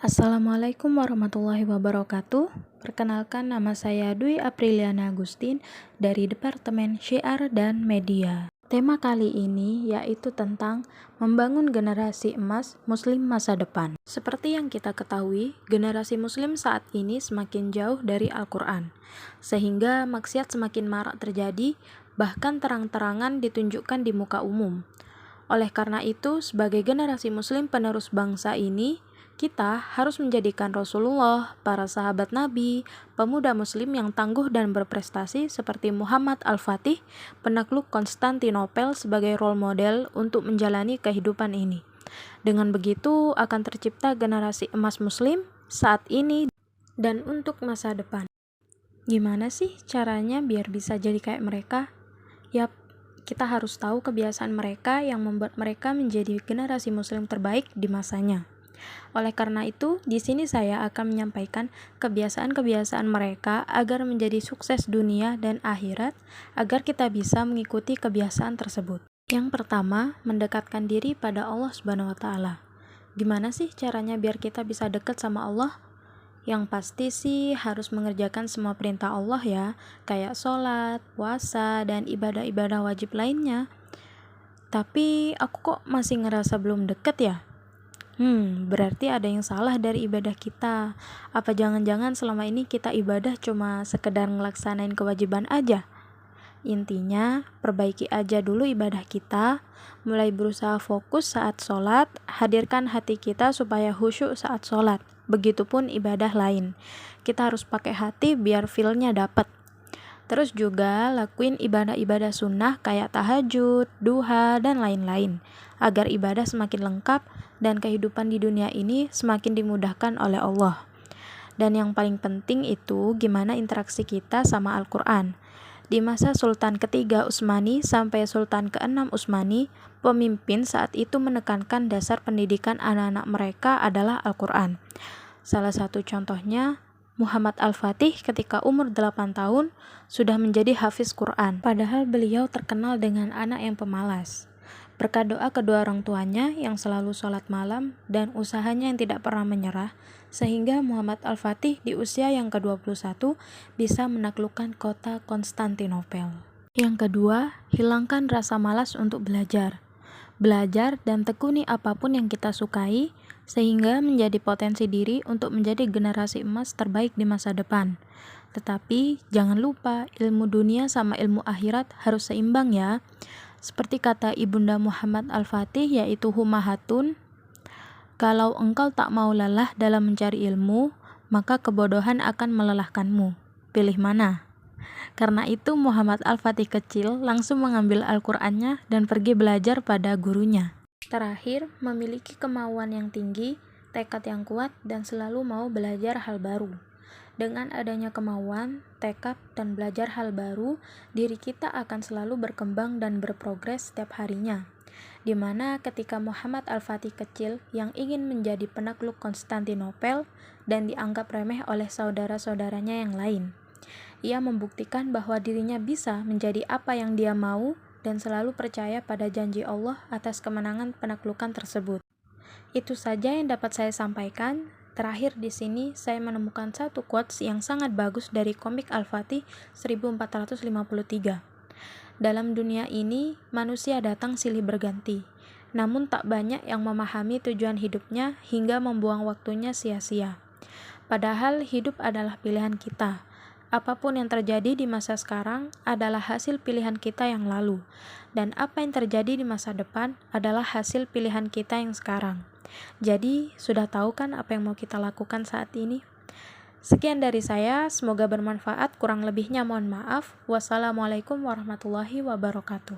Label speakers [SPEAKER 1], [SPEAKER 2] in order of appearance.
[SPEAKER 1] Assalamualaikum warahmatullahi wabarakatuh. Perkenalkan, nama saya Dwi Apriliana Agustin dari Departemen Syiar dan Media. Tema kali ini yaitu tentang membangun generasi emas Muslim masa depan. Seperti yang kita ketahui, generasi Muslim saat ini semakin jauh dari Al-Quran, sehingga maksiat semakin marak terjadi, bahkan terang-terangan ditunjukkan di muka umum. Oleh karena itu, sebagai generasi Muslim penerus bangsa ini, kita harus menjadikan Rasulullah, para sahabat Nabi, pemuda Muslim yang tangguh dan berprestasi seperti Muhammad Al-Fatih, penakluk Konstantinopel sebagai role model untuk menjalani kehidupan ini. Dengan begitu akan tercipta generasi emas Muslim saat ini dan untuk masa depan. Gimana sih caranya biar bisa jadi kayak mereka? Yap, kita harus tahu kebiasaan mereka yang membuat mereka menjadi generasi Muslim terbaik di masanya. Oleh karena itu, di sini saya akan menyampaikan kebiasaan-kebiasaan mereka agar menjadi sukses dunia dan akhirat, agar kita bisa mengikuti kebiasaan tersebut. Yang pertama, mendekatkan diri pada Allah Subhanahu wa Ta'ala. Gimana sih caranya biar kita bisa dekat sama Allah? Yang pasti sih harus mengerjakan semua perintah Allah ya, kayak sholat, puasa, dan ibadah-ibadah wajib lainnya. Tapi aku kok masih ngerasa belum deket ya? Berarti ada yang salah dari ibadah kita. Apa jangan-jangan selama ini kita ibadah cuma sekedar ngelaksanain kewajiban aja? Intinya, perbaiki aja dulu ibadah kita, mulai berusaha fokus saat sholat, hadirkan hati kita supaya khusyuk saat sholat. Begitupun ibadah lain. Kita harus pakai hati biar feel-nya dapet. Terus juga lakuin ibadah-ibadah sunnah kayak tahajud, duha, dan lain-lain, agar ibadah semakin lengkap dan kehidupan di dunia ini semakin dimudahkan oleh Allah. Dan yang paling penting itu gimana interaksi kita sama Al-Quran. Di masa Sultan ketiga Utsmani sampai Sultan keenam Utsmani, pemimpin saat itu menekankan dasar pendidikan anak-anak mereka adalah Al-Quran. Salah satu contohnya, Muhammad Al-Fatih ketika umur 8 tahun sudah menjadi hafiz Quran, padahal beliau terkenal dengan anak yang pemalas. Berkat doa kedua orang tuanya yang selalu sholat malam dan usahanya yang tidak pernah menyerah, sehingga Muhammad Al-Fatih di usia yang ke-21 bisa menaklukkan kota Konstantinopel. Yang kedua, hilangkan rasa malas untuk belajar. Belajar dan tekuni apapun yang kita sukai, sehingga menjadi potensi diri untuk menjadi generasi emas terbaik di masa depan. Tetapi jangan lupa ilmu dunia sama ilmu akhirat harus seimbang ya. Seperti kata Ibunda Muhammad Al-Fatih yaitu Humahatun, kalau engkau tak mau lelah dalam mencari ilmu, maka kebodohan akan melelahkanmu. Pilih mana? Karena itu Muhammad Al-Fatih kecil langsung mengambil Al-Qur'annya dan pergi belajar pada gurunya. Terakhir, memiliki kemauan yang tinggi, tekad yang kuat, dan selalu mau belajar hal baru. Dengan adanya kemauan, tekad, dan belajar hal baru, diri kita akan selalu berkembang dan berprogres setiap harinya. Dimana ketika Muhammad Al-Fatih kecil yang ingin menjadi penakluk Konstantinopel dan dianggap remeh oleh saudara-saudaranya yang lain, ia membuktikan bahwa dirinya bisa menjadi apa yang dia mau dan selalu percaya pada janji Allah atas kemenangan penaklukan tersebut. Itu saja yang dapat saya sampaikan. Terakhir di sini saya menemukan satu quotes yang sangat bagus dari komik Al-Fatih 1453. Dalam dunia ini, manusia datang silih berganti. Namun tak banyak yang memahami tujuan hidupnya hingga membuang waktunya sia-sia. Padahal hidup adalah pilihan kita. Apapun yang terjadi di masa sekarang adalah hasil pilihan kita yang lalu, dan apa yang terjadi di masa depan adalah hasil pilihan kita yang sekarang. Jadi, sudah tahu kan apa yang mau kita lakukan saat ini? Sekian dari saya, semoga bermanfaat, kurang lebihnya mohon maaf. Wassalamualaikum warahmatullahi wabarakatuh.